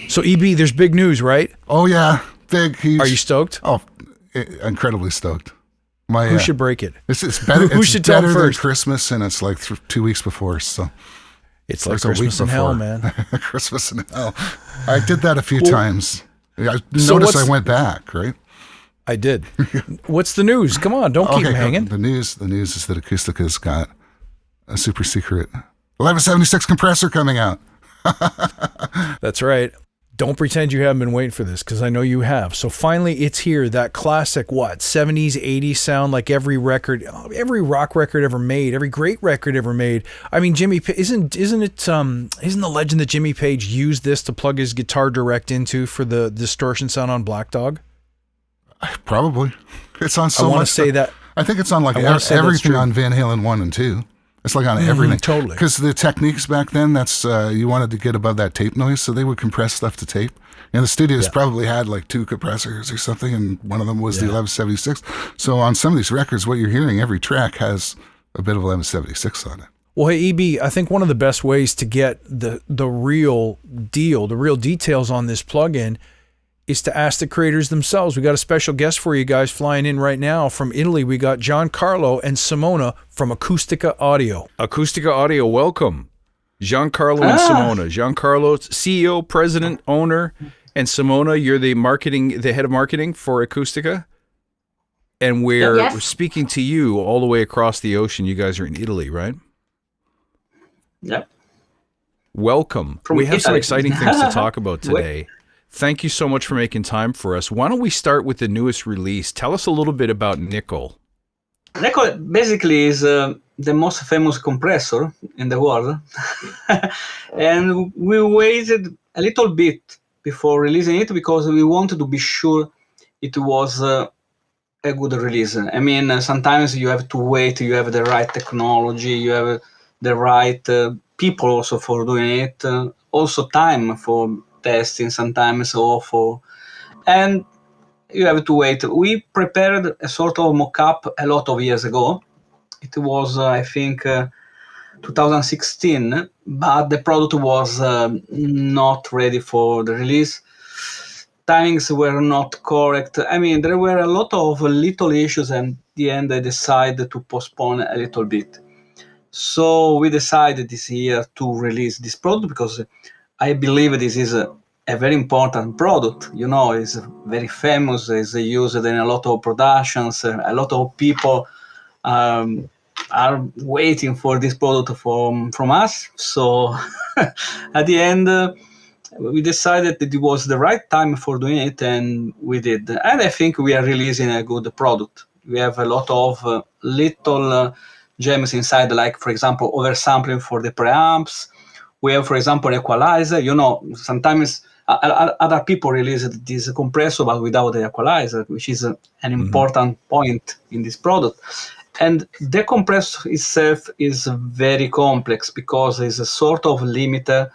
So EB, there's big news, right? Oh yeah, big. Huge. Are you stoked? Oh, incredibly stoked. Who should break it? It's better. Who should tell them first? Than Christmas, and it's like 2 weeks before. So it's like Christmas in hell, man. Christmas in hell. I did that a few times. I noticed I went back, right? I did. What's the news? Come on, don't keep hanging. The news is that Acustica's got a super secret 1176 compressor coming out. That's right. Don't pretend you haven't been waiting for this, because I know you have. So finally, it's here. That classic, 70s, 80s sound, like every record, every rock record ever made, every great record ever made. I mean, Jimmy, isn't the legend that Jimmy Page used this to plug his guitar direct into for the distortion sound on Black Dog? Probably. It's on so much. I want to say that. I think it's on like everything on Van Halen 1 and 2. It's like on everything. Totally. Because the techniques back then, that's you wanted to get above that tape noise, so they would compress stuff to tape. And the studios probably had like 2 compressors or something, and one of them was the 1176. So on some of these records, what you're hearing, every track has a bit of 1176 on it. Well, hey, EB, I think one of the best ways to get the real deal, the real details on this plugin is to ask the creators themselves. We got a special guest for you guys flying in right now from Italy. We got Giancarlo and Simona from Acustica Audio. Acustica Audio, welcome. Giancarlo and Simona. Giancarlo, CEO, president, owner, and Simona, you're the head of marketing for Acustica. And we're speaking to you all the way across the ocean. You guys are in Italy, right? Yep. Welcome. We have some exciting things to talk about today. Thank you so much for making time for us. Why don't we start with the newest release? Tell us a little bit about Nickel. Nickel basically is the most famous compressor in the world. And we waited a little bit before releasing it because we wanted to be sure it was a good release. I mean, sometimes you have to wait, you have the right technology, you have the right people also for doing it, also time for testing sometimes awful, and you have to wait. We prepared a sort of mock-up a lot of years ago. It was I think 2016, but the product was not ready for the release. Timings were not correct. I mean, there were a lot of little issues, and in the end I decided to postpone a little bit. So we decided this year to release this product because I believe this is a very important product. You know, it's very famous. It's used in a lot of productions. A lot of people are waiting for this product from us. So at the end, we decided that it was the right time for doing it, and we did. And I think we are releasing a good product. We have a lot of little gems inside, like, for example, oversampling for the preamps. We have, for example, equalizer. You know, sometimes other people release this compressor but without the equalizer, which is an important point in this product. And the compressor itself is very complex because it's a sort of limiter.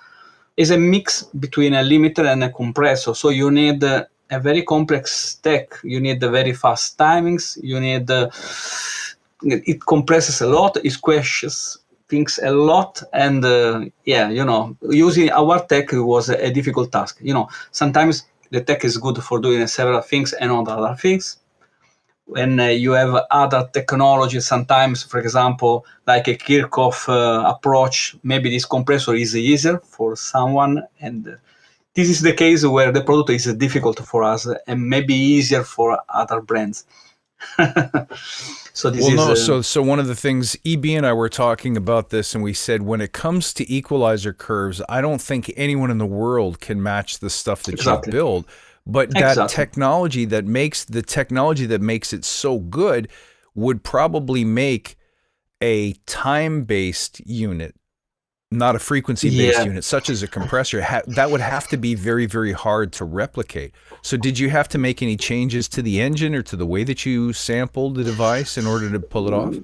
It's a mix between a limiter and a compressor. So you need a very complex tech. You need the very fast timings. You need it compresses a lot. It squashes things a lot, and using our tech was a difficult task. You know, sometimes the tech is good for doing several things and not other things. When you have other technologies, sometimes, for example, like a Kirchhoff approach, maybe this compressor is easier for someone, and this is the case where the product is difficult for us and maybe easier for other brands. So one of the things, EB and I were talking about this, and we said when it comes to equalizer curves, I don't think anyone in the world can match the stuff that you build. But that technology that makes it so good would probably make a time-based unit, not a frequency-based unit, such as a compressor, that would have to be very, very hard to replicate. So did you have to make any changes to the engine or to the way that you sampled the device in order to pull it off?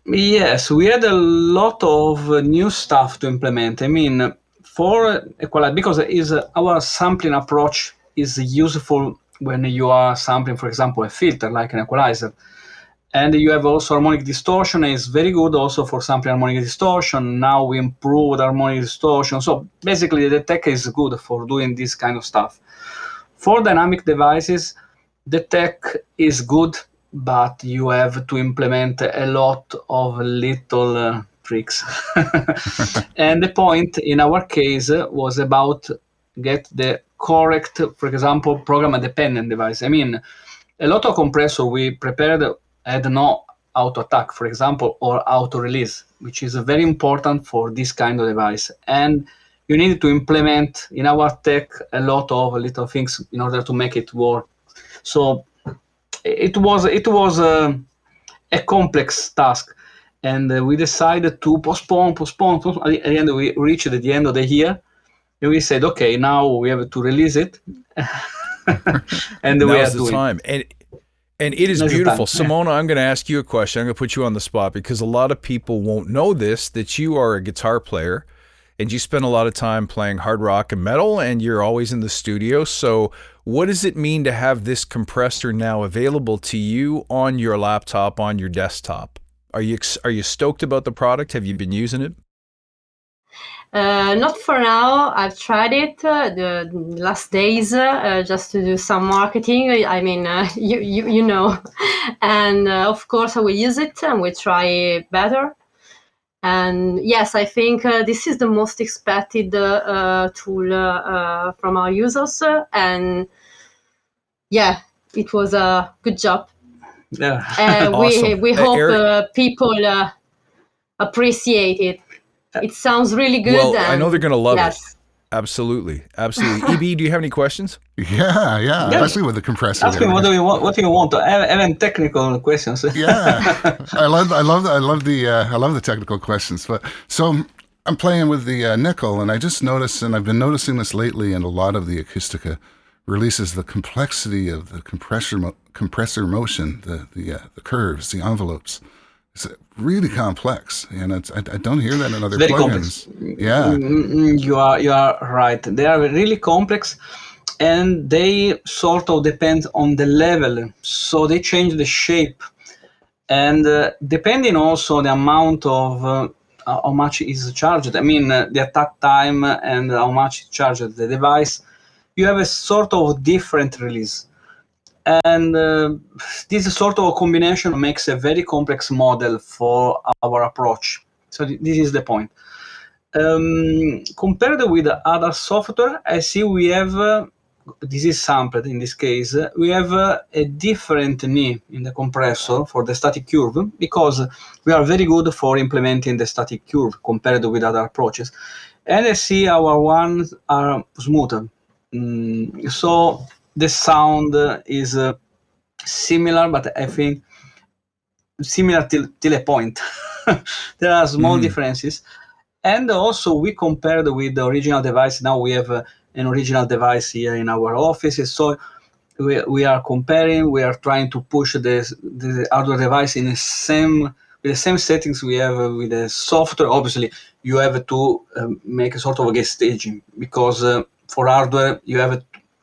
Yes, we had a lot of new stuff to implement. I mean, for equalizer, because our sampling approach is useful when you are sampling, for example, a filter like an equalizer. And you have also harmonic distortion. It's very good also for sampling harmonic distortion. Now we improved harmonic distortion. So basically the tech is good for doing this kind of stuff. For dynamic devices, the tech is good, but you have to implement a lot of little tricks. And the point in our case was about get the correct, for example, program-dependent device. I mean, a lot of compressor we prepared had no auto attack, for example, or auto release, which is very important for this kind of device. And you need to implement in our tech a lot of little things in order to make it work. So it was a complex task, and we decided to postpone. At the end, we reached the end of the year, and we said, okay, now we have to release it. And we are doing time. And it is beautiful. Simona, I'm going to ask you a question. I'm going to put you on the spot because a lot of people won't know this, that you are a guitar player and you spend a lot of time playing hard rock and metal and you're always in the studio. So what does it mean to have this compressor now available to you on your laptop, on your desktop? Are you stoked about the product? Have you been using it? Not for now. I've tried it the last days just to do some marketing. I mean, you know, and of course I will use it and we'll try better. And yes, I think this is the most expected tool from our users. And yeah, it was a good job. Yeah, awesome. We hope people appreciate it. It sounds really good. Well, I know they're going to love it. Absolutely. EB, do you have any questions? Yeah. Especially with the compressor. Ask me what do you want? I have technical questions. Yeah, I love the technical questions. But so I'm playing with the nickel, and I just noticed, and I've been noticing this lately, in a lot of the Acustica releases, the complexity of the compressor motion, the curves, the envelopes. It's really complex, and I don't hear that in other plugins. Yeah, you are right. They are really complex, and they sort of depend on the level. So they change the shape, and depending also the amount of how much is charged. I mean, the attack time and how much charged the device. You have a sort of different release. And this sort of combination makes a very complex model for our approach. So this is the point. Compared with other software, I see we have, this is sampled in this case, we have a different knee in the compressor for the static curve because we are very good for implementing the static curve compared with other approaches. And I see our ones are smoother. So the sound is similar, but I think similar till a point. There are small differences. And also we compared with the original device. Now we have an original device here in our offices. So we are comparing, we are trying to push the hardware device in with the same settings we have with the software. Obviously, you have to make a sort of a guest staging because for hardware, you have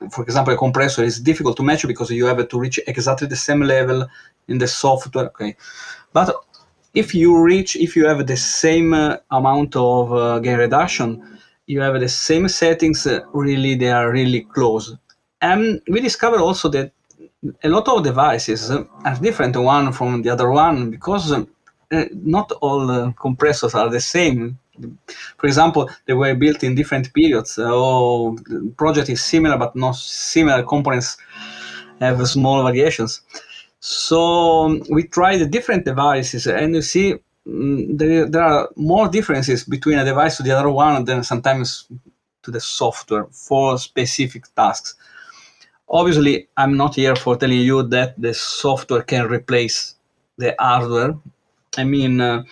for example, a compressor is difficult to match because you have to reach exactly the same level in the software. Okay, but if you have the same amount of gain reduction, you have the same settings. Really, they are really close. And we discovered also that a lot of devices are different one from the other one because not all compressors are the same. For example, they were built in different periods. The project is similar, but not similar components have small variations. So we tried different devices, and you see there are more differences between a device to the other one than sometimes to the software for specific tasks. Obviously, I'm not here for telling you that the software can replace the hardware. I mean,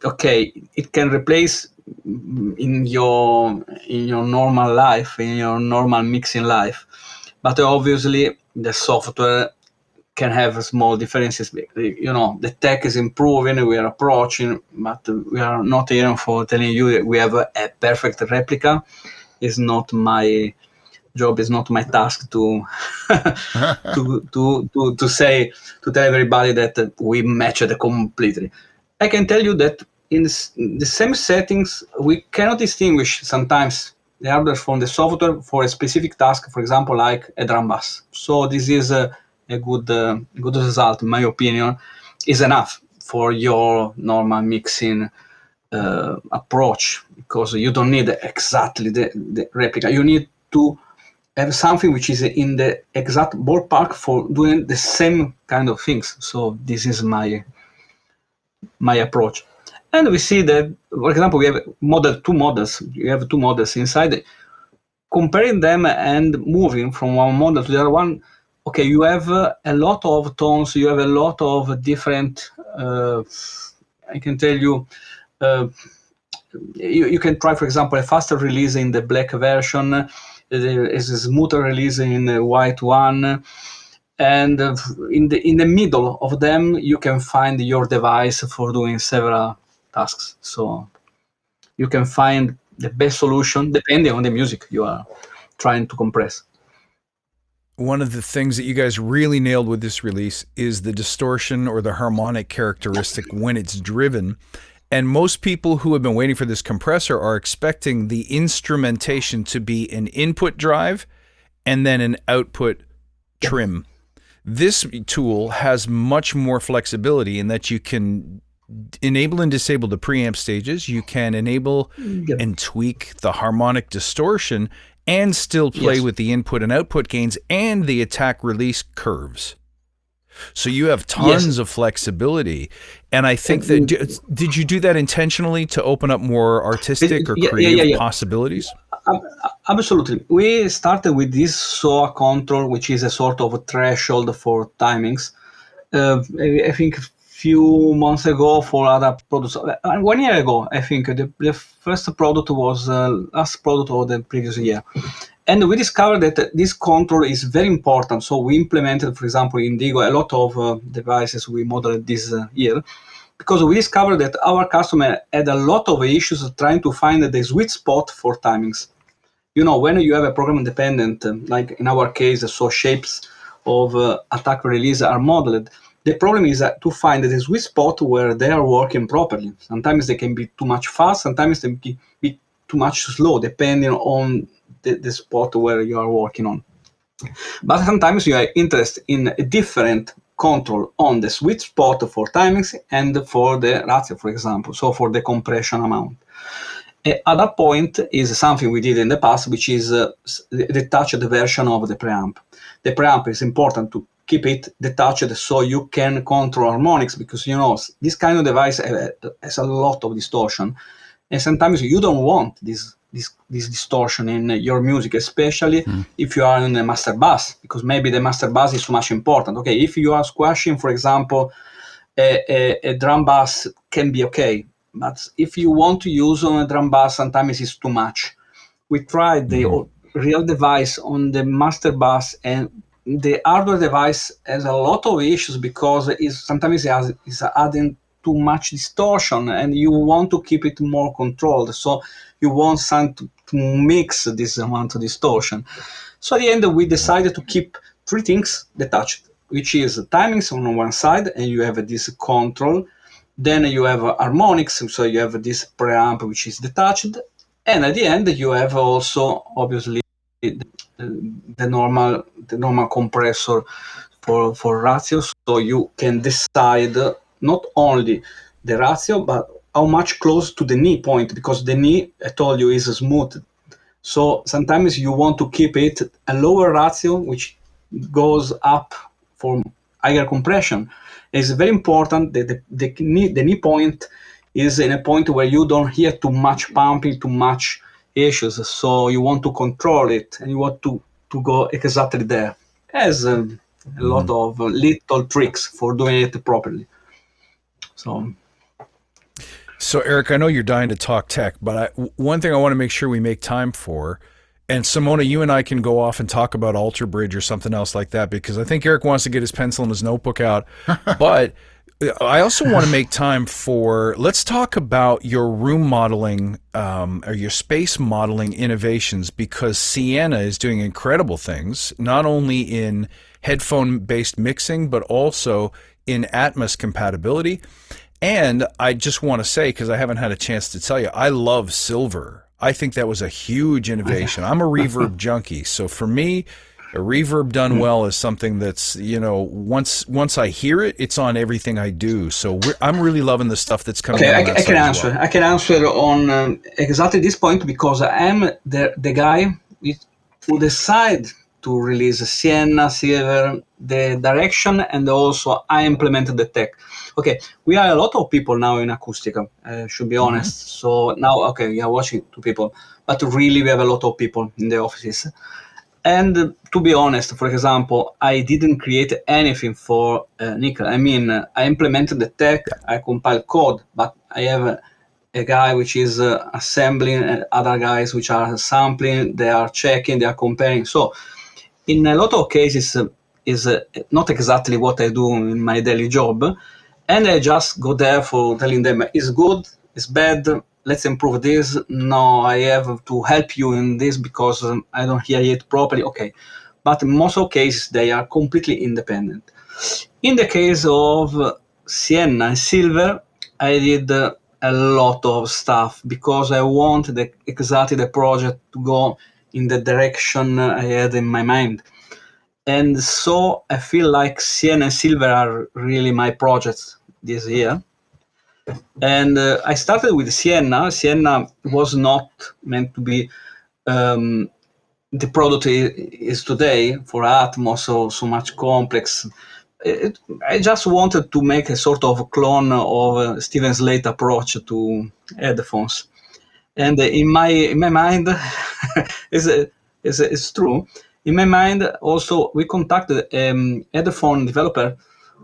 okay, it can replace in your normal life, in your normal mixing life, but obviously the software can have small differences. You know, the tech is improving, we are approaching, but we are not here for telling you that we have a perfect replica. It's not my job, is not my task to to say, to tell everybody that we match it completely. I can tell you that in the same settings, we cannot distinguish sometimes the hardware from the software for a specific task, for example, like a drum bass. So this is a good result, in my opinion, is enough for your normal mixing approach, because you don't need exactly the replica. You need to have something which is in the exact ballpark for doing the same kind of things. So this is my approach. And we see that, for example, we have two models. You have two models inside. Comparing them and moving from one model to the other one, okay, you have a lot of tones. You have a lot of different. I can tell you. You can try, for example, a faster release in the black version. There is a smoother release in the white one. And in the middle of them, you can find your device for doing several tasks. So you can find the best solution depending on the music you are trying to compress. One of the things that you guys really nailed with this release is the distortion or the harmonic characteristic when it's driven. And most people who have been waiting for this compressor are expecting the instrumentation to be an input drive and then an output trim. This tool has much more flexibility in that you can enable and disable the preamp stages. You can enable and tweak the harmonic distortion and still play with the input and output gains and the attack release curves. So you have tons of flexibility. And I think that, did you do that intentionally to open up more artistic or creative possibilities? Absolutely. We started with this SOA control, which is a sort of threshold for timings. I think a few months ago for other products. 1 year ago, I think the first product was last product of the previous year. And we discovered that this control is very important. So we implemented, for example, in Digo, a lot of devices we modeled this year, because we discovered that our customer had a lot of issues trying to find the sweet spot for timings. You know, when you have a program independent, like in our case, so shapes of attack release are modeled, the problem is to find the sweet spot where they are working properly. Sometimes they can be too much fast, sometimes they can be too much slow, depending on the spot where you are working on. But sometimes you are interested in a different control on the sweet spot for timings and for the ratio, for example, so for the compression amount. Other point is something we did in the past, which is the detached version of the preamp. The preamp is important to keep it detached so you can control harmonics, because, you know, this kind of device has a lot of distortion. And sometimes you don't want this distortion in your music, especially if you are in a master bass, because maybe the master bass is too much important. Okay, if you are squashing, for example, a drum bass can be okay, but if you want to use on a drum bass, sometimes it's too much. We tried the real device on the master bass, and the hardware device has a lot of issues because sometimes it's adding too much distortion, and you want to keep it more controlled. So you want something to mix this amount of distortion. So at the end, we decided to keep three things detached, which is timings on one side, and you have this control. Then you have harmonics, so you have this preamp, which is detached. And at the end, you have also, obviously, the normal compressor for ratio. So you can decide not only the ratio, but how much close to the knee point, because the knee, I told you, is smooth. So sometimes you want to keep it a lower ratio, which goes up for higher compression. It's very important that the knee point is in a point where you don't hear too much pumping, too much issues. So you want to control it, and you want to go exactly there. There's a lot of little tricks for doing it properly. So Eric, I know you're dying to talk tech, but one thing I want to make sure we make time for, and Simona, you and I can go off and talk about Alter Bridge or something else like that, because I think Eric wants to get his pencil and his notebook out. But I also want to make time for, let's talk about your room modeling or your space modeling innovations, because Sienna is doing incredible things, not only in headphone-based mixing, but also in Atmos compatibility. And I just want to say, because I haven't had a chance to tell you, I love silver. I think that was a huge innovation. I'm a reverb junkie. So for me, a reverb done well is something that's, once I hear it, it's on everything I do. So I'm really loving the stuff that's coming out. I can answer. Well. I can answer on exactly this point, because I am the guy who decide to release Sienna, Sphere, the direction, and also I implemented the tech. Okay, we are a lot of people now in Acustica, should be honest. So now, okay, we are watching 2 people, but really we have a lot of people in the offices. And to be honest, for example, I didn't create anything for Nickel. I mean, I implemented the tech, I compiled code, but I have a guy which is assembling, and other guys which are sampling, they are checking, they are comparing. So in a lot of cases, is not exactly what I do in my daily job. And I just go there for telling them, it's good, it's bad, let's improve this. No, I have to help you in this because I don't hear it properly. Okay. But in most of cases, they are completely independent. In the case of Sienna and Silver, I did a lot of stuff because I want exactly the project to go in the direction I had in my mind. And so I feel like Sienna and Silver are really my projects this year. And I started with Sienna. Sienna was not meant to be the product is today for Atmos, so much complex. I just wanted to make a sort of clone of Steven Slate approach to headphones. And in my mind, it's true. In my mind, also, we contacted a headphone developer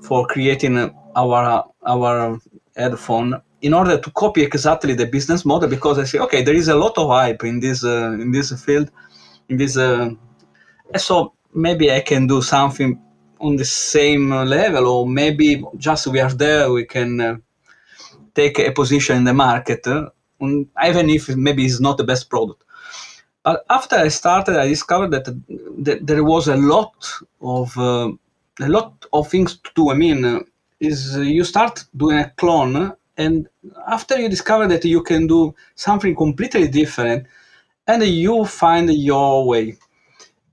for creating our headphone in order to copy exactly the business model, because I say, okay, there is a lot of hype in this field, in this, so maybe I can do something on the same level, or maybe just we are there, we can take a position in the market, even if maybe it's not the best product. But after I started, I discovered that there was a lot of things to do. I mean, is you start doing a clone, and after you discover that you can do something completely different, and you find your way.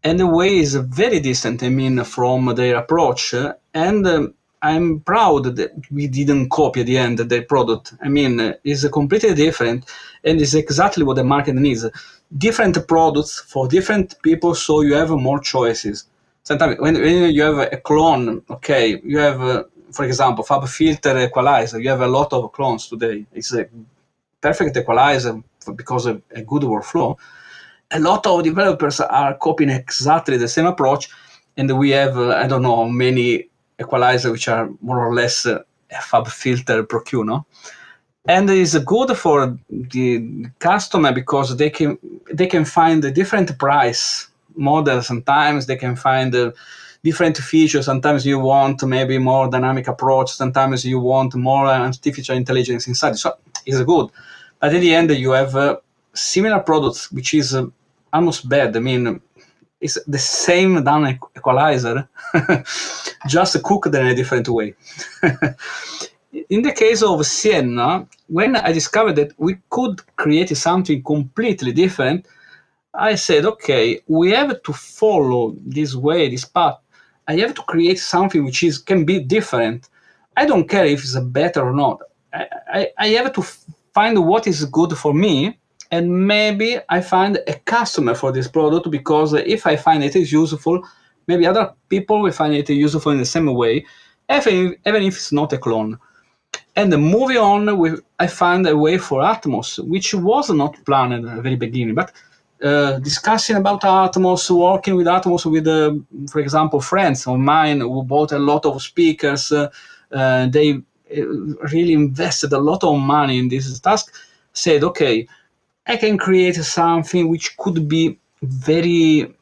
And the way is very distant, I mean, from their approach. And I'm proud that we didn't copy at the end the product. I mean, it's completely different, and it's exactly what the market needs. Different products for different people, so you have more choices. Sometimes when you have a clone, okay, you have, for example, Fab Filter equalizer. You have a lot of clones today. It's a perfect equalizer because of a good workflow. A lot of developers are copying exactly the same approach, and we have, I don't know, many equalizers which are more or less a Fab Filter Pro Q, no? And it's good for the customer because they can find a different price model. Sometimes they can find different features. Sometimes you want maybe more dynamic approach. Sometimes you want more artificial intelligence inside. So it's good. But at the end, you have similar products, which is almost bad. I mean, it's the same down equalizer, just cooked in a different way. In the case of Sienna, when I discovered that we could create something completely different, I said, okay, we have to follow this way, this path. I have to create something which can be different. I don't care if it's better or not. I have to find what is good for me, and maybe I find a customer for this product, because if I find it is useful, maybe other people will find it useful in the same way, even if it's not a clone. And moving on, I found a way for Atmos, which was not planned at the very beginning, but discussing about Atmos, working with Atmos with, for example, friends of mine who bought a lot of speakers, they really invested a lot of money in this task, said, okay, I can create something which could be very,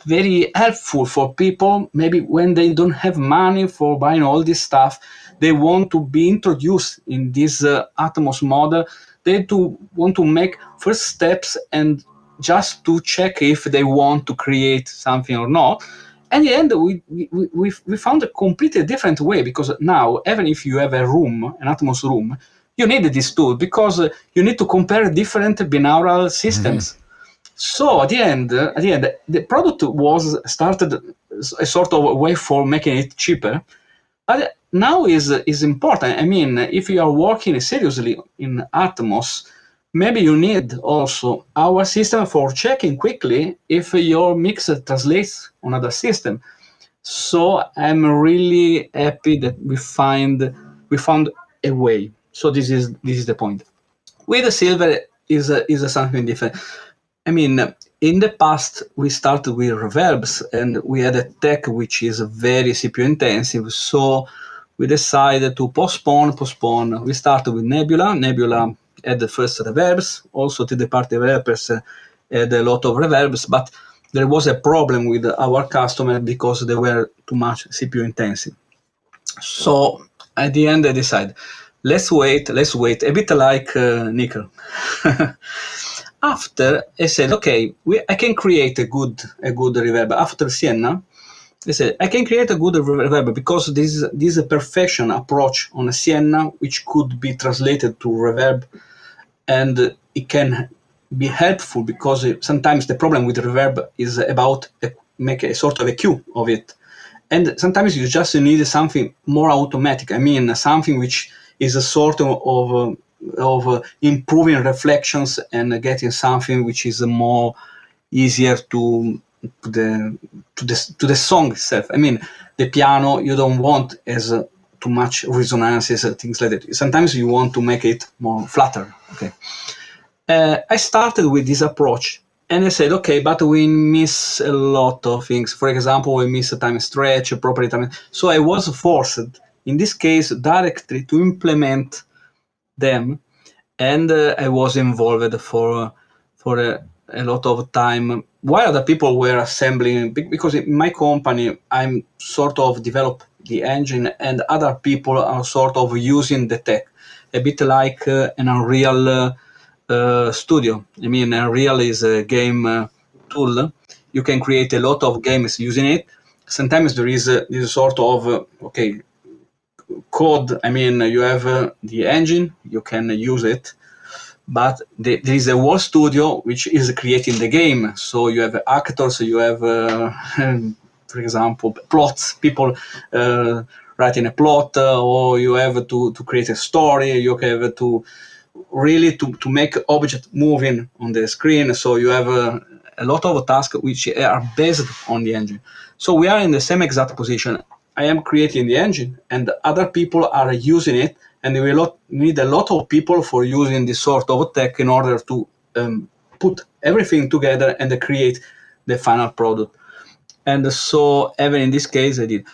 very helpful for people, maybe when they don't have money for buying all this stuff. they want to be introduced in this Atmos model, they want to make first steps and just to check if they want to create something or not. At the end, we found a completely different way, because now, even if you have a room, an Atmos room, you need this tool because you need to compare different binaural systems. Mm-hmm. So at the end, the product was started a sort of way for making it cheaper. But now is important. I mean, if you are working seriously in Atmos, maybe you need also our system for checking quickly if your mix translates on other system. So I'm really happy that we found a way. So this is the point. With the silver is something different. I mean, in the past we started with reverbs, and we had a tech which is very CPU intensive. So we decided to postpone. We started with Nebula. Nebula had the first reverbs. Also, third-party developers had a lot of reverbs, but there was a problem with our customers because they were too much CPU intensive. So at the end, I decided, let's wait, a bit like Nickel. After I said, okay, I can create a good reverb. After Sienna, I said, I can create a good reverb because this is a perfection approach on a Sienna, which could be translated to reverb, and it can be helpful because sometimes the problem with reverb is about make a sort of a cue of it. And sometimes you just need something more automatic. I mean, something which is a sort of improving reflections and getting something which is more easier to the song itself. I mean, the piano you don't want as too much resonances and things like that. Sometimes you want to make it more flatter. Okay. I started with this approach, and I said, okay, but we miss a lot of things. For example, we miss a time stretch, a property time. So I was forced, in this case, directly to implement them, and I was involved for a lot of time while other people were assembling, because in my company I'm sort of develop the engine and other people are sort of using the tech, a bit like an Unreal Studio. I mean, Unreal is a game tool. You can create a lot of games using it. Sometimes there is this sort of code. I mean, you have the engine, you can use it, but there is a whole studio which is creating the game. So you have actors, you have, for example, plots, people writing a plot, or you have to create a story, you have to really to make object moving on the screen. So you have a lot of tasks which are based on the engine. So we are in the same exact position. I am creating the engine, and other people are using it, and we need a lot of people for using this sort of tech in order to put everything together and create the final product. And so, even in this case, I did.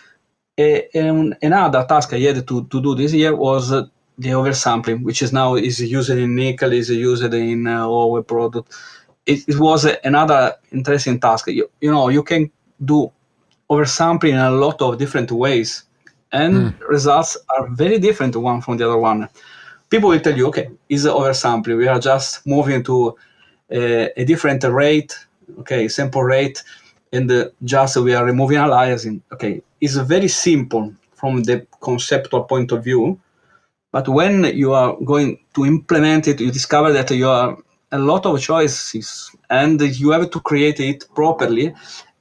Another task I had to do this year was the oversampling, which is now used in Nickel, is used in our product. It was another interesting task. You can do oversampling in a lot of different ways, and results are very different one from the other one. People will tell you, okay, it's oversampling. We are just moving to a different rate, okay, sample rate, and just we are removing aliasing. Okay, it's very simple from the conceptual point of view, but when you are going to implement it, you discover that you are a lot of choices, and you have to create it properly.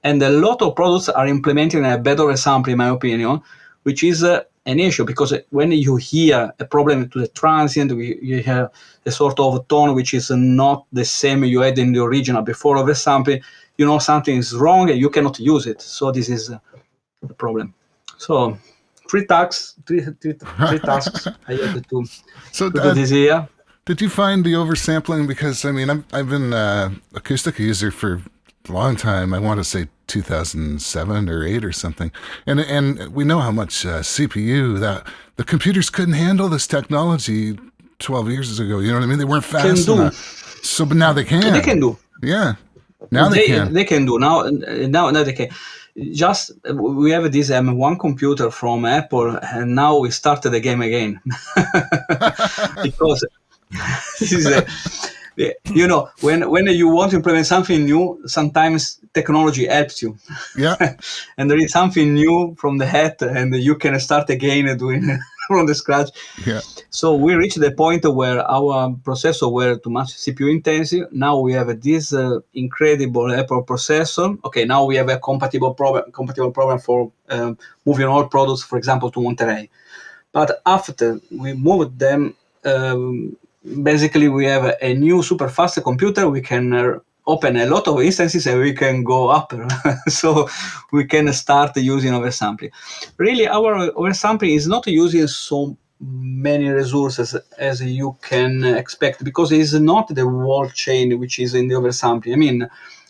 And a lot of products are implementing a better oversampling, in my opinion, which is an issue, because when you hear a problem to the transient, you hear a sort of tone which is not the same you had in the original before oversampling, something is wrong and you cannot use it. So this is the problem. So three tasks I had to do this year. Did you find the oversampling? Because, I mean, I've been Acustica user for a long time. I want to say 2007 or 8 or something. And we know how much CPU that the computers couldn't handle this technology 12 years ago. You know what I mean? They weren't fast enough. So, but now they can. They can do. Yeah. Now they can. They can do. Now they can. just we have this M1 computer from Apple, and now we started the game again because this is when you want to implement something new, sometimes technology helps you. Yeah. And there is something new from the hat, and you can start again doing from the scratch. Yeah. So we reached the point where our processor were too much CPU intensive. Now we have this incredible Apple processor. Okay, now we have a compatible program for moving all products, for example, to Monterey. But after we moved them, basically we have a new super fast computer. We can open a lot of instances and we can go up. So we can start using oversampling. Really, our oversampling is not using so many resources as you can expect, because it is not the wall chain which is in the oversampling. I mean,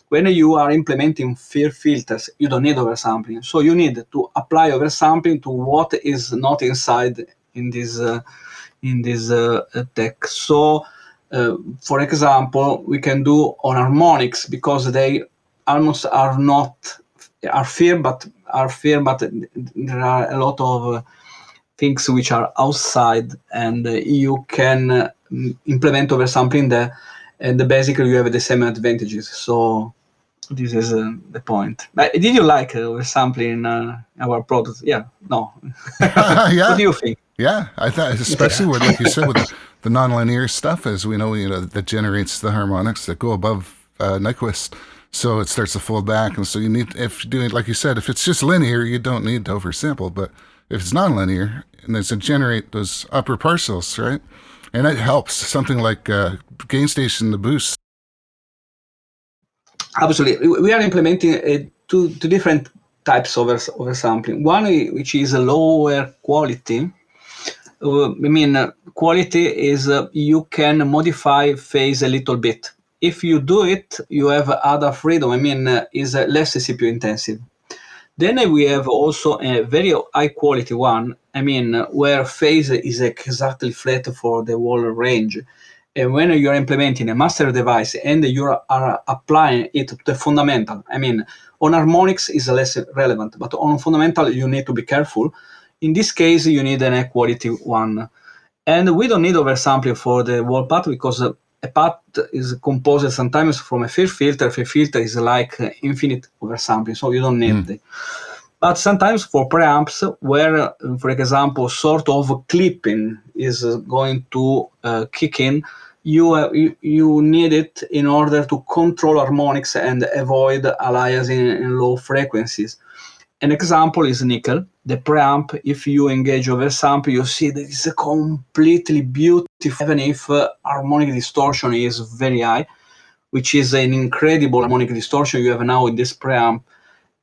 when you are implementing FIR filters, you don't need oversampling. So you need to apply oversampling to what is not inside in this tech. So, for example, we can do on harmonics, because they almost are FIR, but there are a lot of things which are outside, and you can implement oversampling there, and basically you have the same advantages. So this is the point. But did you like oversampling our product? Yeah, no. Yeah. What do you think? Yeah, I thought, especially with, like you said, with the nonlinear stuff, as we know, that generates the harmonics that go above Nyquist. So it starts to fold back, and so you need, if doing, like you said, if it's just linear, you don't need to oversample. But if it's nonlinear, and it's to generate those upper parcels, right? And it helps. Something like gain station, the boost. Absolutely, we are implementing two different types of oversampling. One which is a lower quality. Quality is you can modify phase a little bit. If you do it, you have other freedom. Is less CPU intensive. Then we have also a very high quality one. Where phase is exactly flat for the whole range. And when you are implementing a master device and you are applying it to the fundamental, on harmonics is less relevant, but on fundamental you need to be careful. In this case, you need an high quality one. And we don't need oversampling for the whole path, because a path is composed sometimes from a FIR filter. FIR filter is like infinite oversampling, so you don't need it. But sometimes for preamps, where, for example, sort of clipping is going to kick in, you need it in order to control harmonics and avoid aliasing in low frequencies. An example is nickel. The preamp, if you engage oversample, you see that it's a completely beautiful, even if harmonic distortion is very high, which is an incredible harmonic distortion you have now in this preamp.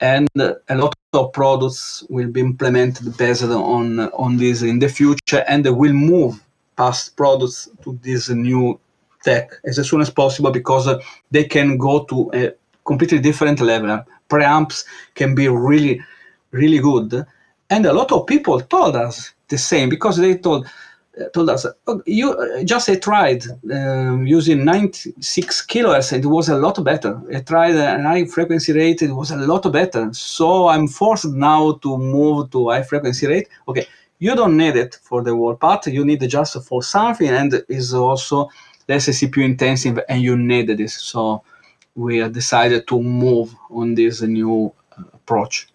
And a lot of products will be implemented based on this in the future, and they will move past products to this new tech as soon as possible, because they can go to a completely different level. Preamps can be really, really good. And a lot of people told us the same, because they told us, you just tried using 96 kilohertz, and it was a lot better. I tried a high frequency rate, it was a lot better. So I'm forced now to move to high frequency rate. Okay, you don't need it for the whole part. You need it just for something, and is also less CPU intensive, and you need this. So we decided to move on this new approach.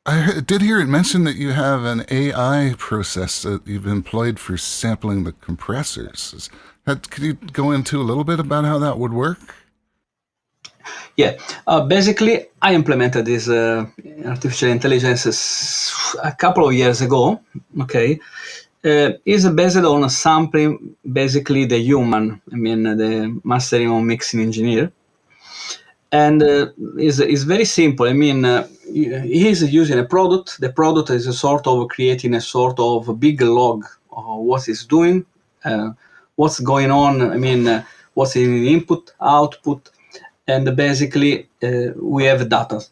I did hear it mentioned that you have an AI process that you've employed for sampling the compressors. Could you go into a little bit about how that would work? Yeah, basically, I implemented this artificial intelligence a couple of years ago. Okay, it's based on sampling basically the human. The mastering or mixing engineer. And is very simple. He's using a product. The product is a sort of creating a sort of big log of what it's doing, what's going on. What's in input, output, and basically we have data.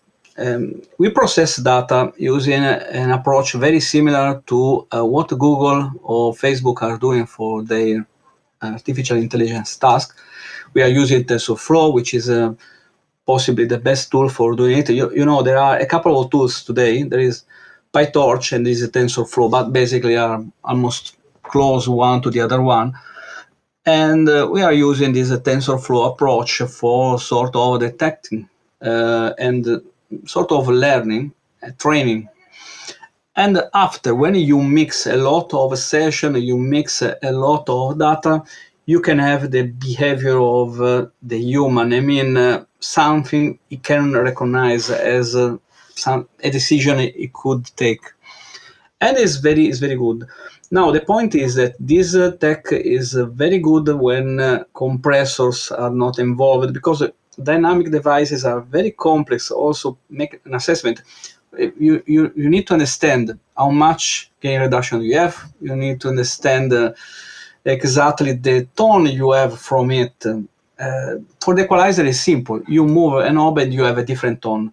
We process data using an approach very similar to what Google or Facebook are doing for their artificial intelligence task. We are using TensorFlow, which is possibly the best tool for doing it. You know, there are a couple of tools today. There is PyTorch and there is a TensorFlow, but basically are almost close one to the other one. And we are using this TensorFlow approach for sort of detecting and sort of learning, training. And after, when you mix a lot of session, you mix a lot of data, you can have the behavior of the human. I mean, something it can recognize as a decision it could take. And it's very good. Now, the point is that this tech is very good when compressors are not involved, because dynamic devices are very complex. Also, make an assessment. You need to understand how much gain reduction you have. You need to understand exactly the tone you have from it. For the equalizer, it's simple. You move a knob and you have a different tone.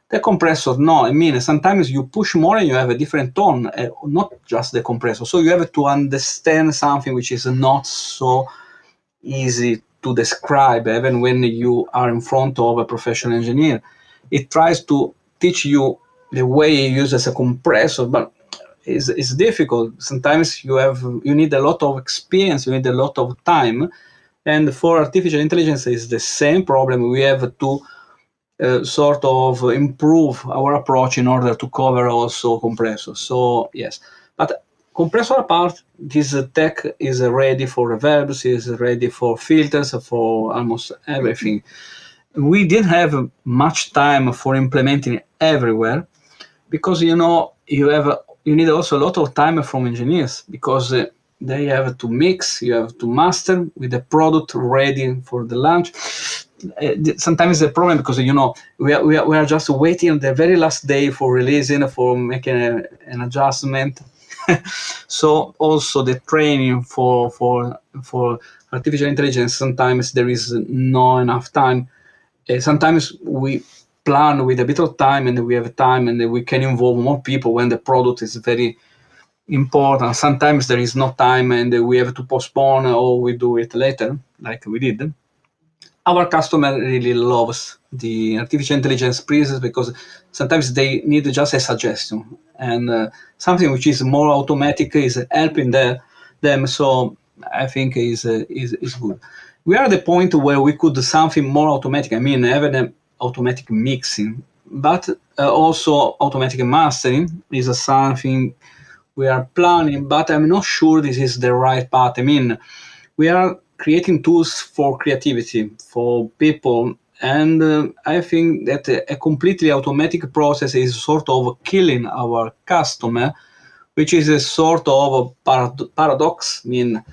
The compressor, no. I mean, sometimes you push more and you have a different tone, not just the compressor. So you have to understand something which is not so easy to describe, even when you are in front of a professional engineer. It tries to teach you the way you use as a compressor, but it's difficult. Sometimes you need a lot of experience, you need a lot of time. And for artificial intelligence, it's the same problem. We have to sort of improve our approach in order to cover also compressors. So yes, but compressor apart, this tech is ready for reverbs, is ready for filters, for almost everything. We didn't have much time for implementing everywhere, because you need also a lot of time from engineers, because they have to mix, you have to master with the product ready for the launch. Sometimes the problem, because we are just waiting the very last day for releasing, for making an adjustment. So also the training for artificial intelligence, sometimes there is not enough time. Sometimes we plan with a bit of time and we have time and we can involve more people when the product is very important. Sometimes there is no time and we have to postpone, or we do it later, like we did. Our customer really loves the artificial intelligence pieces, because sometimes they need just a suggestion, and something which is more automatic is helping them. So I think is good. We are at the point where we could do something more automatic. I mean, having an automatic mixing, but also automatic mastering is something we are planning, but I'm not sure this is the right path. I mean, we are creating tools for creativity, for people, and I think that a completely automatic process is sort of killing our customer, which is a sort of a paradox. I mean,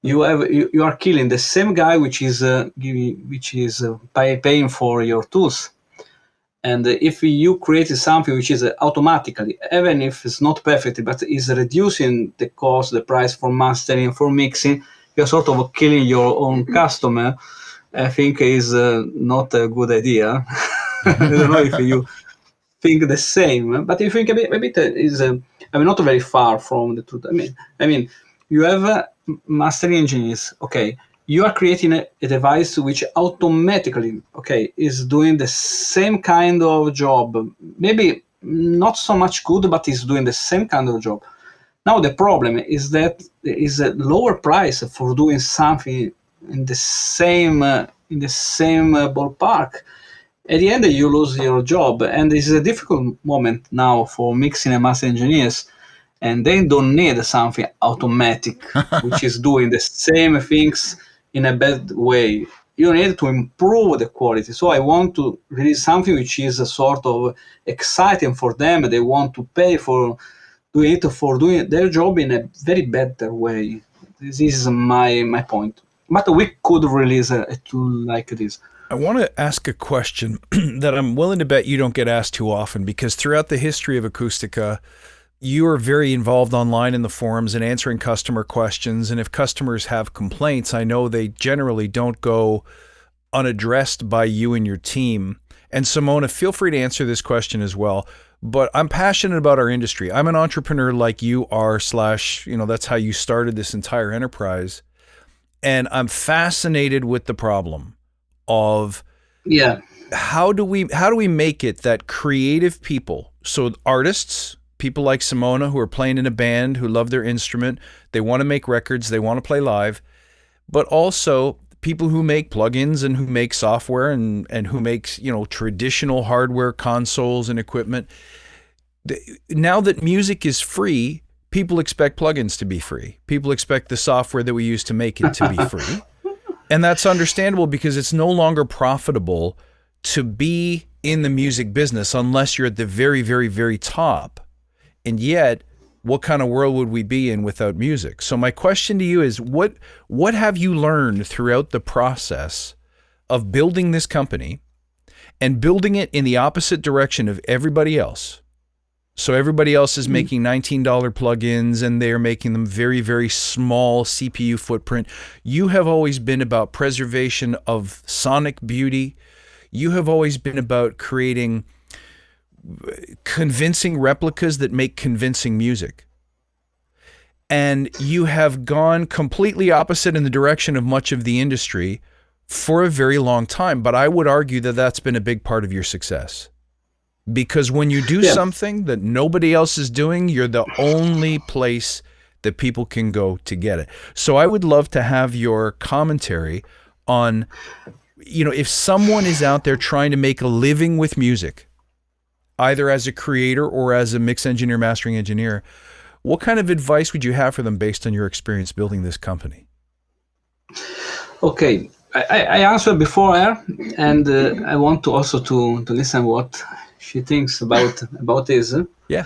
you are killing the same guy which is paying for your tools. And if you create something which is automatically, even if it's not perfect, but is reducing the cost, the price for mastering, for mixing, you're sort of killing your own customer. I think is not a good idea. I don't know if you think the same, but you think a bit is. I mean, not very far from the truth. I mean, you have mastering engineers. Okay, you are creating a device which automatically, is doing the same kind of job. Maybe not so much good, but is doing the same kind of job. Now the problem is that there is a lower price for doing something in the same ballpark. At the end, you lose your job, and this is a difficult moment now for mixing and master engineers, and they don't need something automatic, which is doing the same things in a bad way. You need to improve the quality. So I want to release something which is a sort of exciting for them. They want to pay for doing their job in a very better way. This is my point. But we could release a tool like this. I want to ask a question that I'm willing to bet you don't get asked too often, because throughout the history of Acustica, you are very involved online in the forums and answering customer questions. And if customers have complaints, I know they generally don't go unaddressed by you and your team. And Simona, feel free to answer this question as well. But I'm passionate about our industry. I'm an entrepreneur like you are, that's how you started this entire enterprise. And I'm fascinated with the problem of how do we make it that creative people, so artists, people like Simona who are playing in a band, who love their instrument, they want to make records, they want to play live, but also people who make plugins and who make software and who makes, traditional hardware, consoles and equipment. Now that music is free, people expect plugins to be free. People expect the software that we use to make it to be free. And that's understandable because it's no longer profitable to be in the music business unless you're at the very, very, very top. And yet, what kind of world would we be in without music? So my question to you is, what have you learned throughout the process of building this company and building it in the opposite direction of everybody else? So everybody else is making $19 plugins and they're making them very, very small CPU footprint. You have always been about preservation of sonic beauty. You have always been about creating convincing replicas that make convincing music. And you have gone completely opposite in the direction of much of the industry for a very long time. But I would argue that that's been a big part of your success. Because when you do something that nobody else is doing, you're the only place that people can go to get it. So I would love to have your commentary on, if someone is out there trying to make a living with music, either as a creator or as a mix engineer, mastering engineer, what kind of advice would you have for them based on your experience building this company? Okay, I answered before her, and I want to also to listen what she thinks about this. Yeah.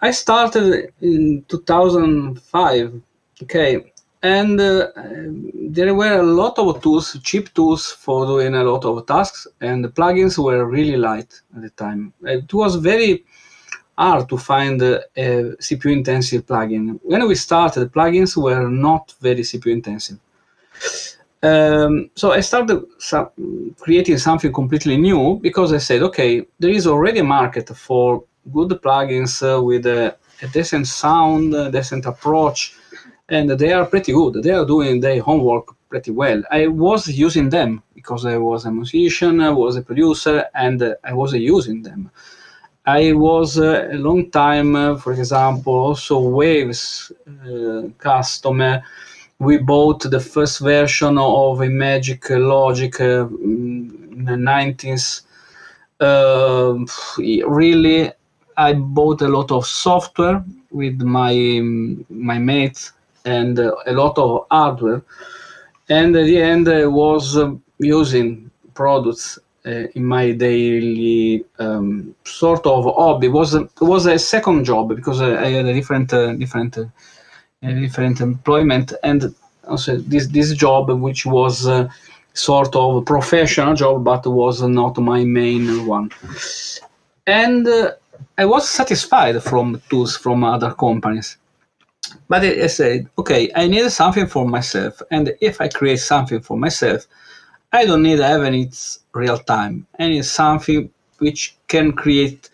I started in 2005, okay, and there were a lot of tools, cheap tools for doing a lot of tasks, and the plugins were really light at the time. It was very hard to find a CPU intensive plugin. When we started, the plugins were not very CPU intensive. So I started creating something completely new because I said, okay, there is already a market for good plugins with a decent sound, a decent approach, and they are pretty good. They are doing their homework pretty well. I was using them because I was a musician, I was a producer, and I was using them. I was a long time, for example, also Waves customer. We bought the first version of a Magic Logic in the 90s. Really, I bought a lot of software with my mates and a lot of hardware. And at the end, I was using products in my daily sort of hobby. It was a second job because I had a different employment, and also this job, which was sort of a professional job, but was not my main one. And I was satisfied from tools from other companies. But I said, okay, I need something for myself. And if I create something for myself, I don't need having it real time. I need something which can create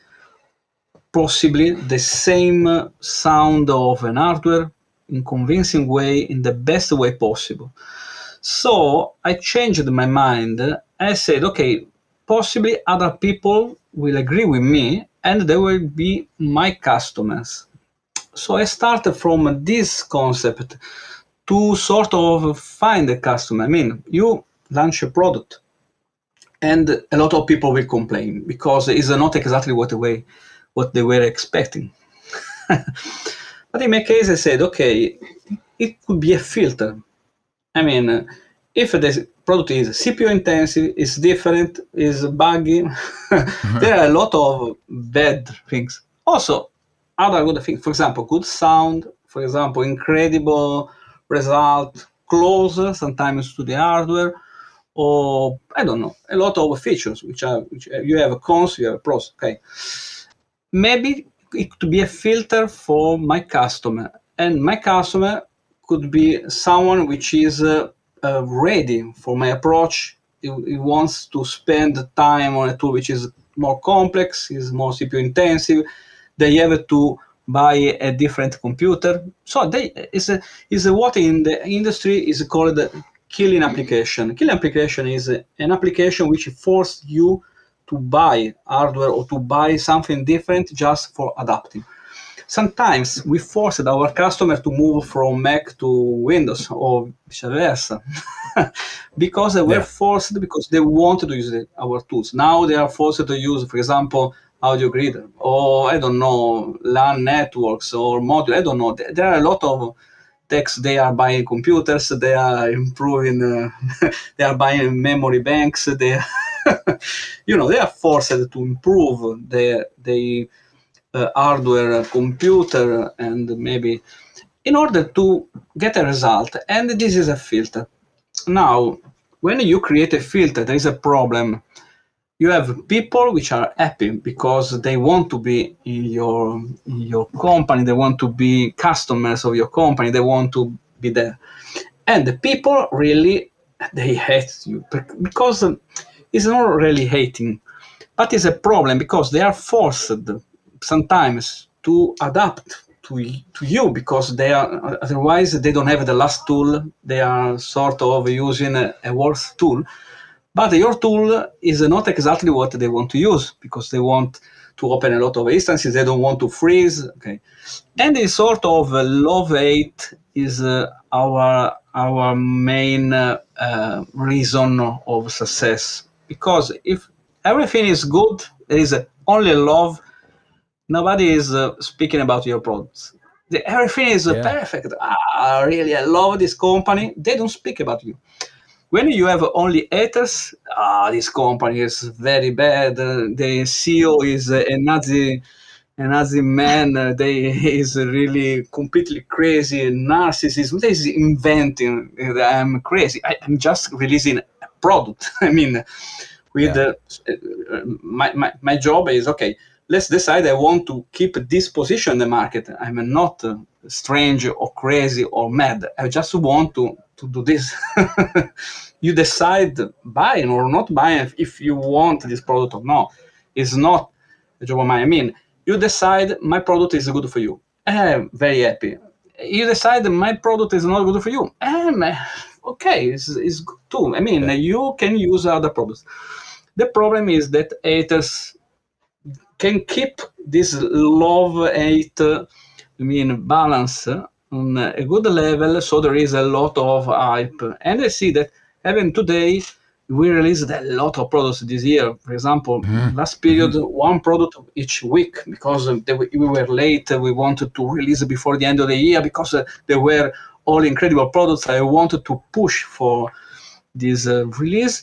possibly the same sound of an hardware in convincing way, in the best way possible. So I changed my mind. I said, okay, possibly other people will agree with me and they will be my customers. So I started from this concept to sort of find a customer. I mean, you launch a product and a lot of people will complain because it's not exactly what they were expecting. But in my case, I said, okay, it could be a filter. I mean, if the product is CPU intensive, is different, is buggy, there are a lot of bad things. Also, other good things, for example, good sound, for example, incredible result, closer sometimes to the hardware, or I don't know, a lot of features which you have cons, you have pros. Okay, maybe it could be a filter for my customer, and my customer could be someone which is ready for my approach. He wants to spend time on a tool which is more complex, is more CPU intensive. They have to buy a different computer. So is what in the industry is called killing application. Killing application is an application which forces you to buy hardware or to buy something different just for adapting. Sometimes we forced our customer to move from Mac to Windows or vice versa because they were forced, because they wanted to use our tools. Now they are forced to use, for example, audio grid or I don't know, LAN networks or module. I don't know. There are a lot of techs. They are buying computers. They are improving. They are buying memory banks. They, they are forced to improve their hardware, computer, and maybe in order to get a result. And this is a filter. Now, when you create a filter, there is a problem. You have people which are happy because they want to be in your company. They want to be customers of your company. They want to be there. And the people really, they hate you because it's not really hating, but it's a problem because they are forced sometimes to adapt to you because they are, otherwise they don't have the last tool. They are sort of using a worse tool, but your tool is not exactly what they want to use because they want to open a lot of instances. They don't want to freeze. Okay, and this sort of love-hate is our main reason of success, because if everything is good, there is only love. Nobody is speaking about your products. Everything is perfect. Really, I love this company. They don't speak about you. When you have only haters, this company is very bad. The CEO is a Nazi man. They is really completely crazy. Narcissism. They is inventing. I'm crazy. I'm just releasing a product. I mean, with my job is okay. Let's decide I want to keep this position in the market. I'm not strange or crazy or mad. I just want to do this. You decide buying or not buying if you want this product or not. It's not a job of mine. I mean, you decide my product is good for you. I'm very happy. You decide my product is not good for you. Okay, it's good too. I mean, you can use other products. The problem is that haters can keep this love-hate, balance on a good level, so there is a lot of hype. And I see that even today, we released a lot of products this year. For example, last period, one product each week, because we were late. We wanted to release before the end of the year because there were all incredible products. I wanted to push for this release.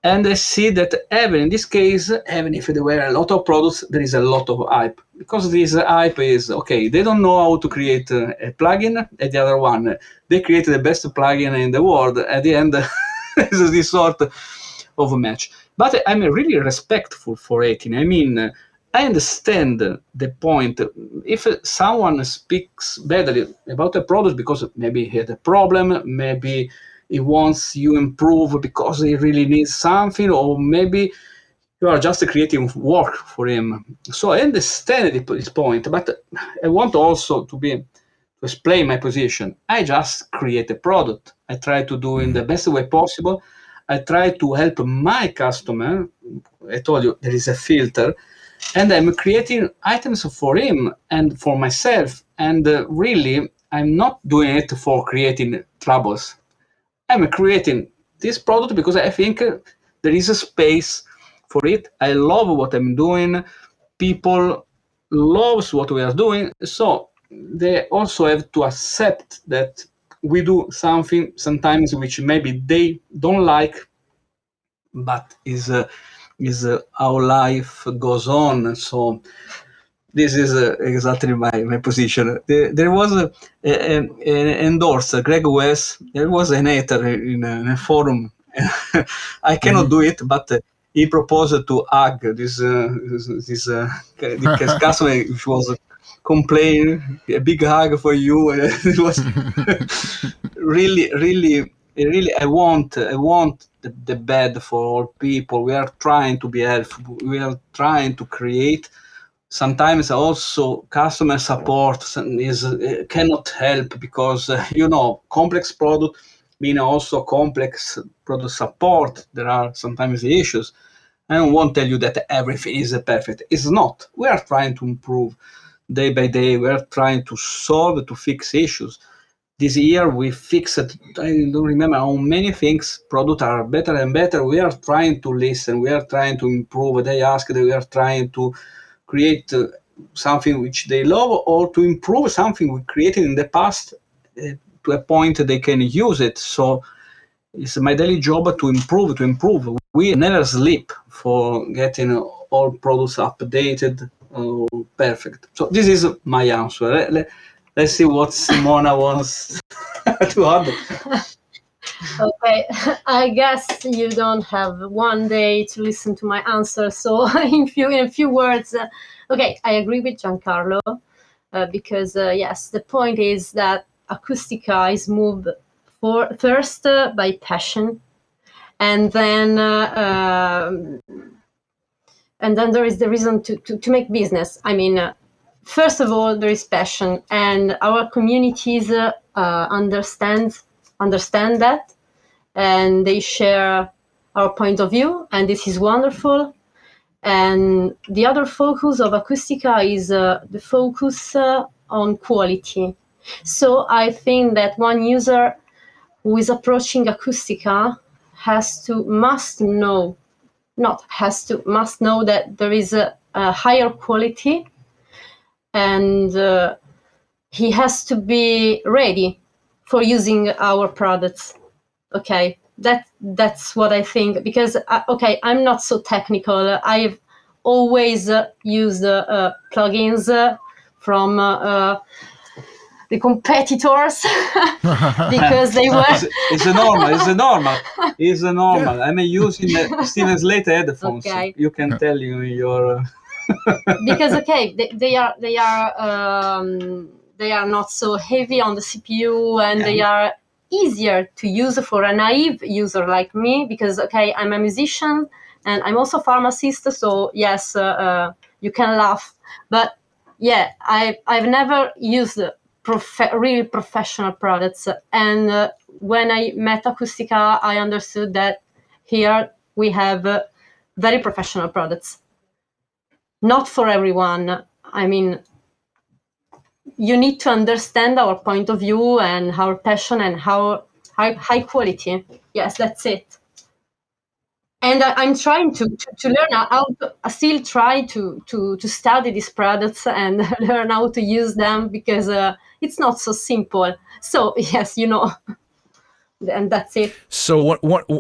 And I see that even in this case, even if there were a lot of products, there is a lot of hype. Because this hype is, okay, they don't know how to create a plugin, and the other one, they created the best plugin in the world. At the end, it's this sort of a match. But I'm really respectful for hating. I mean, I understand the point. If someone speaks badly about a product because maybe he had a problem, maybe he wants you improve because he really needs something, or maybe you are just creating work for him. So I understand this point, but I want also to explain my position. I just create a product. I try to do in the best way possible. I try to help my customer. I told you there is a filter, and I'm creating items for him and for myself. And really, I'm not doing it for creating troubles. I'm creating this product because I think there is a space for it. I love what I'm doing. People loves what we are doing. So they also have to accept that we do something sometimes which maybe they don't like, but is how life goes on. So this is exactly my position. There was an endorser, Greg West. There was an hater in a forum. I cannot do it, but he proposed to hug this customer, which was complaining, a big hug for you. It was really. I want the bad for all people. We are trying to be helpful. We are trying to create. Sometimes also customer support cannot help because complex product. being also complex product support, there are sometimes issues. I won't tell you that everything is perfect. It's not. We are trying to improve day by day. We are trying to solve, to fix issues. This year we fixed, I don't remember how many things, products are better and better. We are trying to listen. We are trying to improve. They ask, we are trying to create something which they love, or to improve something we created in the past to a point they can use it. So it's my daily job to improve, to improve. We never sleep for getting all products updated, perfect. So this is my answer. Let's see what Simona wants to add. Okay, I guess you don't have one day to listen to my answer. So in a few words, okay, I agree with Giancarlo because yes, the point is that Acustica is moved first by passion, and then there is the reason to make business. I mean, first of all, there is passion, and our communities understand that, and they share our point of view, and this is wonderful. And the other focus of Acustica is the focus on quality. So I think that one user who is approaching Acustica must know that there is a higher quality, and he has to be ready for using our products. Okay, that's what I think, because okay, I'm not so technical. I've always used plugins from the competitors because they were. It's normal. I'm using Steven Slate headphones. Okay. You can tell your. Because okay, they are not so heavy on the CPU, and they are easier to use for a naive user like me, because okay, I'm a musician and I'm also a pharmacist, so yes, you can laugh, but yeah, I've never used really professional products, and when I met Acustica, I understood that here we have very professional products. Not for everyone. I mean, you need to understand our point of view and our passion and how high quality. Yes, that's it. And I'm trying to learn how to, I still try to study these products and learn how to use them, because it's not so simple. So yes, and that's it. So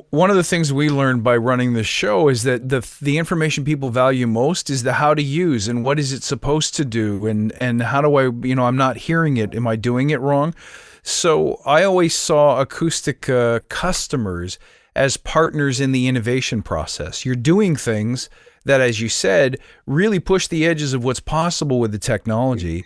one of the things we learned by running this show is that the information people value most is the how to use, and what is it supposed to do, and how do I, I'm not hearing it. Am I doing it wrong? So I always saw Acustica customers as partners in the innovation process. You're doing things that, as you said, really push the edges of what's possible with the technology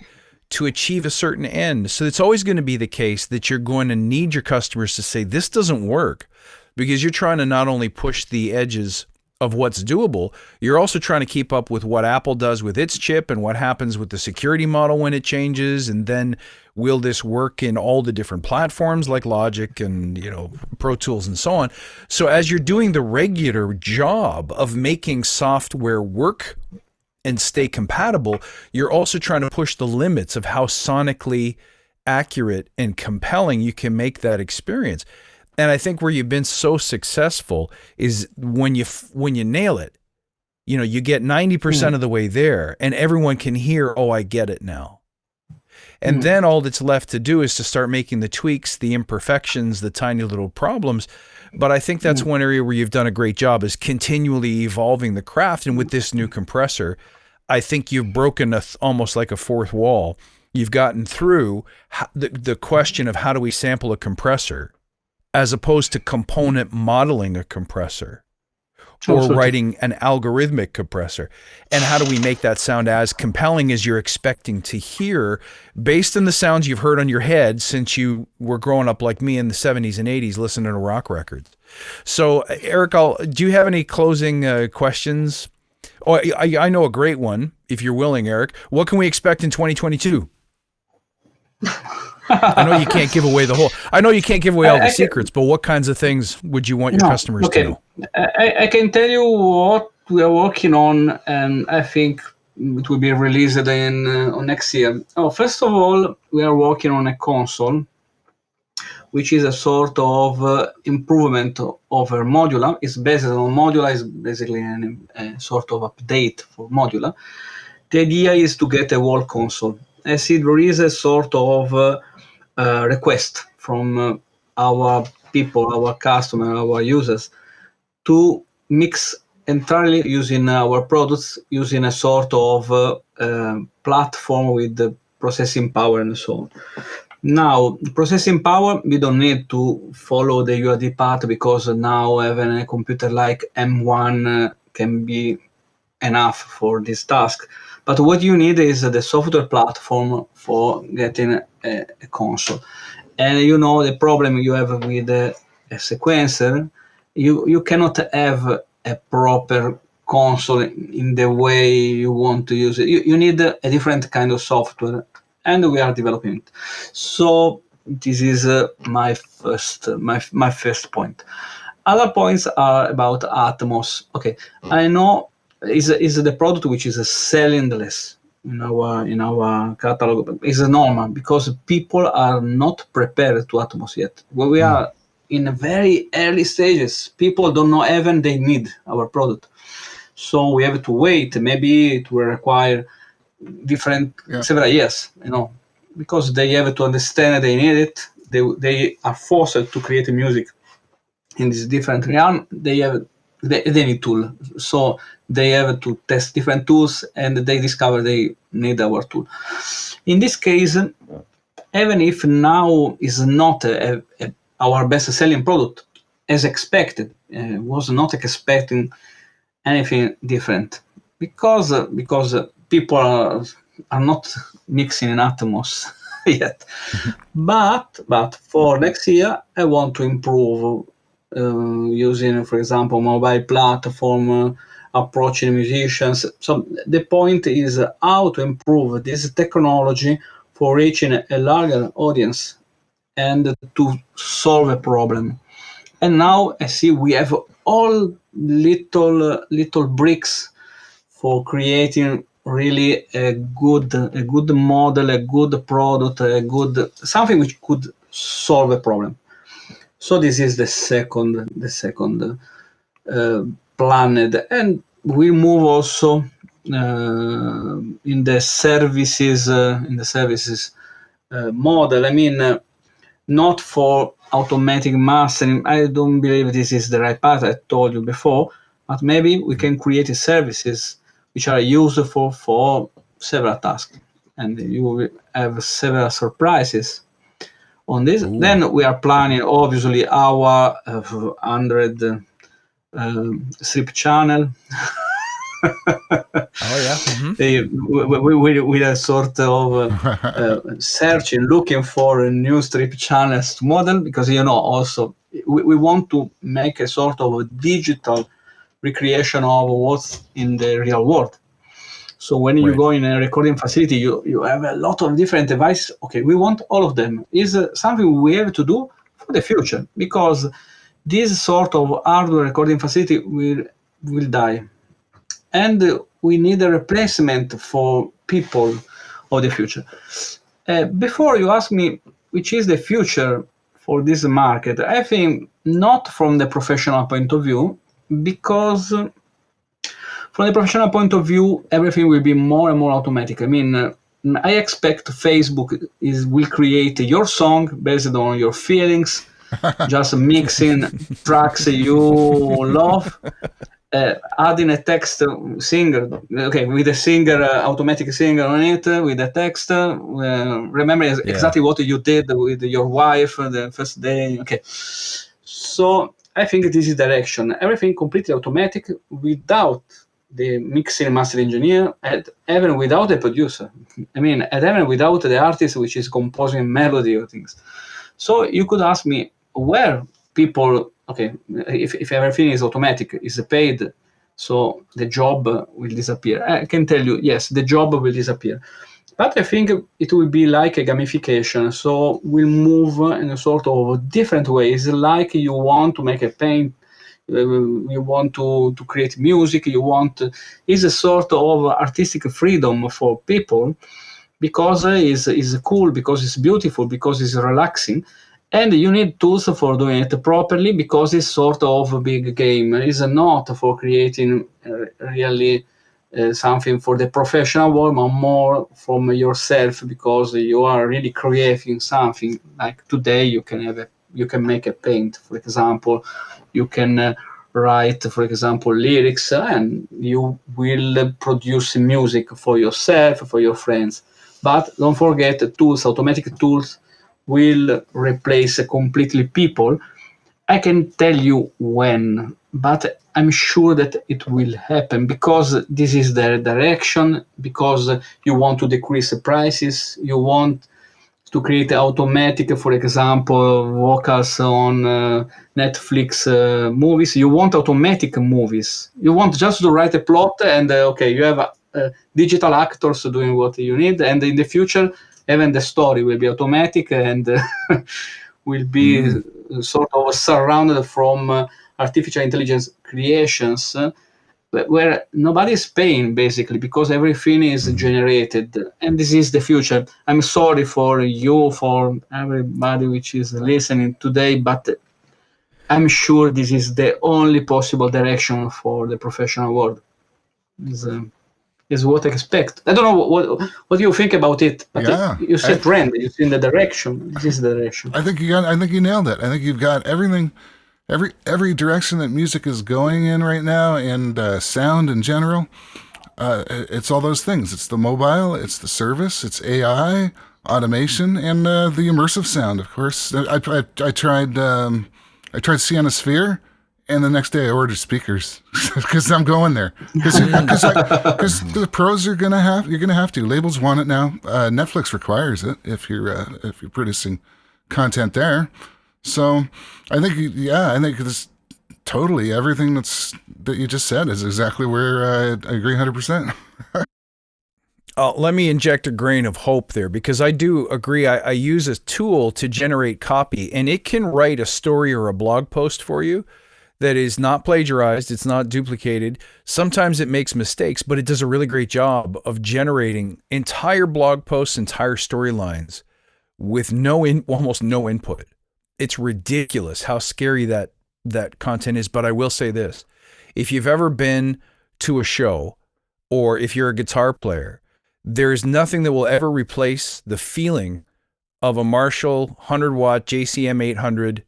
to achieve a certain end. So it's always going to be the case that you're going to need your customers to say, this doesn't work, because you're trying to not only push the edges of what's doable, you're also trying to keep up with what Apple does with its chip and what happens with the security model when it changes. And then will this work in all the different platforms like Logic and, Pro Tools and so on. So as you're doing the regular job of making software work and stay compatible, you're also trying to push the limits of how sonically accurate and compelling you can make that experience. And I think where you've been so successful is when you nail it, you get 90% of the way there, and everyone can hear, oh, I get it now. And then all that's left to do is to start making the tweaks, the imperfections, the tiny little problems. But I think that's one area where you've done a great job, is continually evolving the craft. And with this new compressor, I think you've broken almost like a fourth wall. You've gotten through the question of how do we sample a compressor, as opposed to component modeling a compressor or writing an algorithmic compressor. And how do we make that sound as compelling as you're expecting to hear based on the sounds you've heard on your head since you were growing up like me in the 70s and 80s listening to rock records. So Eric, do you have any closing questions? Oh, I know a great one, if you're willing, Eric. What can we expect in 2022? I know you can't give away all the secrets, but what kinds of things would you want your customers to know? I can tell you what we are working on, and I think it will be released on next year. First of all, we are working on a console, which is a sort of improvement over Modular. It's based on Modular. It's basically a sort of update for Modular. The idea is to get a wall console. I see there is a sort of request from our people, our customers, our users, to mix entirely using our products, using a sort of platform with the processing power and so on. Now, processing power, we don't need to follow the UAD path, because now having a computer like M1 can be enough for this task. But what you need is the software platform for getting a console. And the problem you have with a sequencer, you cannot have a proper console in the way you want to use it. You need a different kind of software, and we are developing it. So this is my first point. Other points are about Atmos. Okay, I know is the product which is selling less in our catalog. Is normal, because people are not prepared to Atmos yet. We are in very early stages. People don't know even they need our product. So we have to wait. Maybe it will require several years, because they have to understand they need it. They are forced to create music in this different realm. They need tool. So they have to test different tools, and they discover they need our tool. In this case, even if now is not our best selling product, as expected, was not expecting anything different, because people are not mixing in Atmos yet. But for next year, I want to improve using, for example, mobile platform, approaching musicians. So the point is how to improve this technology for reaching a larger audience and to solve a problem. And now I see we have all little bricks for creating really a good model, a good product, something which could solve a problem. So this is the second planned, and we move also in the services model. I mean, not for automatic mastering. I don't believe this is the right path. I told you before, but maybe we can create services which are useful for several tasks, and you will have several surprises on this. Ooh. Then we are planning, obviously, our 100 strip channel. Oh yeah. Mm-hmm. With a sort of searching, looking for a new strip channels model, because also we want to make a sort of a digital recreation of what's in the real world. So when you go in a recording facility, you have a lot of different devices. Okay, we want all of them. Is something we have to do for the future, because this sort of hardware recording facility will die, and we need a replacement for people of the future. Before you ask me which is the future for this market, I think not from the professional point of view, because from the professional point of view, everything will be more and more automatic. I mean, I expect Facebook will create your song based on your feelings, just mixing tracks you love, adding a text singer, with a singer, automatic singer on it, with a text. Remember exactly what you did with your wife the first day. Okay, so I think this is direction. Everything completely automatic, without the mixing and master engineer, and even without a producer. I mean, and even without the artist which is composing melody or things. So you could ask me where people, if everything is automatic, is paid, so the job will disappear. I can tell you, yes, the job will disappear. But I think it will be like a gamification. So we'll move in a sort of different ways. Like you want to make a paint, you want to create music, is a sort of artistic freedom for people because it's cool, because it's beautiful, because it's relaxing. And you need tools for doing it properly because it's sort of a big game. It's not for creating really something for the professional world, but more from yourself because you are really creating something. Like today, you can make a paint, for example. You can write, for example, lyrics, and you will produce music for yourself, for your friends. But don't forget, tools, automatic tools, will replace completely people. I can tell you when, but I'm sure that it will happen because this is the direction, because you want to decrease the prices, you want to create automatic, for example, vocals on Netflix movies. You want automatic movies. You want just to write a plot and, okay, you have digital actors doing what you need. And in the future, even the story will be automatic and will be sort of surrounded from artificial intelligence creations where nobody is paying basically because everything is generated, and this is the future. I'm sorry for you, for everybody which is listening today, but I'm sure this is the only possible direction for the professional world. Is what I expect. I don't know what you think about it, but you said trend, you see the direction. This is the direction. I think you nailed it. I think you've got everything. Every direction that music is going in right now, and sound in general, it's all those things. It's the mobile, it's the service, it's AI, automation, and the immersive sound. Of course, I tried Sienna Sphere, and the next day I ordered speakers because I'm going there. Because the pros you're gonna have to. Labels want it now. Netflix requires it if you're producing content there. So I think this totally everything that you just said is exactly where I agree 100%. Let me inject a grain of hope there because I do agree. I use a tool to generate copy, and it can write a story or a blog post for you that is not plagiarized. It's not duplicated. Sometimes it makes mistakes, but it does a really great job of generating entire blog posts, entire storylines with almost no input. It's ridiculous how scary that content is. But I will say this, if you've ever been to a show or if you're a guitar player, there's nothing that will ever replace the feeling of a Marshall 100-watt JCM 800,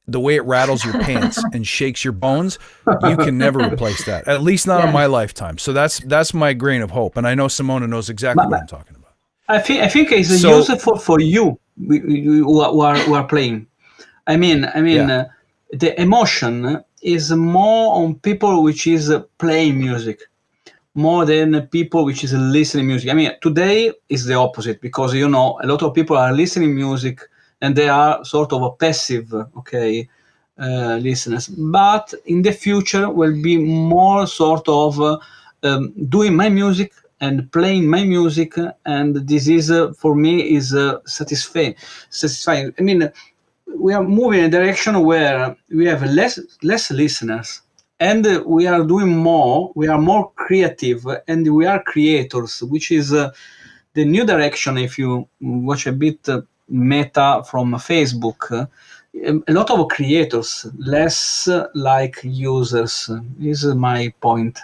the way it rattles your pants and shakes your bones. You can never replace that, at least not in my lifetime. So that's my grain of hope. And I know Simona knows exactly what I'm talking about. I think it's useful for you who are playing. I mean, the emotion is more on people which is playing music, more than people which is listening music. I mean, today is the opposite because a lot of people are listening music and they are sort of a passive, listeners. But in the future, will be more sort of doing my music and playing my music, and this is for me is satisfying. I mean, we are moving in a direction where we have less listeners, and we are doing more. We are more creative, and we are creators, which is the new direction. If you watch a bit Meta from Facebook, a lot of creators, less like users. This is my point.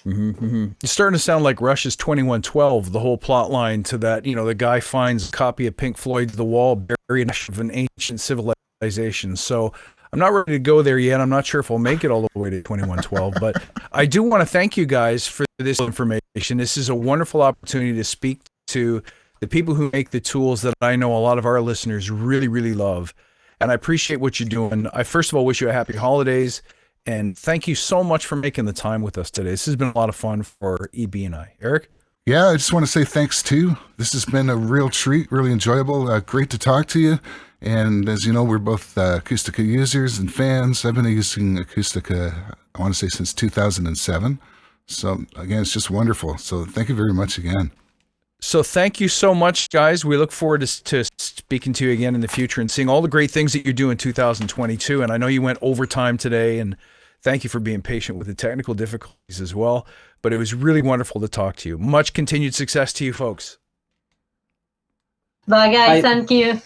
It's starting to sound like Rush's 2112, the whole plot line to that. The guy finds a copy of Pink Floyd's The Wall buried in an ancient civilization. So I'm not ready to go there yet. I'm not sure if we'll make it all the way to 2112, but I do want to thank you guys for this information. This is a wonderful opportunity to speak to the people who make the tools that I know a lot of our listeners really, really love. And I appreciate what you're doing. I first of all wish you a happy holidays. And thank you so much for making the time with us today. This has been a lot of fun for EB and I. Eric? Yeah, I just want to say thanks too. This has been a real treat, really enjoyable. Great to talk to you. And as you know, we're both Acustica users and fans. I've been using Acustica, I want to say, since 2007. So again, it's just wonderful. So thank you very much again. So thank you so much, guys. We look forward to speaking to you again in the future and seeing all the great things that you're doing in 2022. And I know you went overtime today, and thank you for being patient with the technical difficulties as well. But it was really wonderful to talk to you. Much continued success to you folks. Bye, guys. Thank you.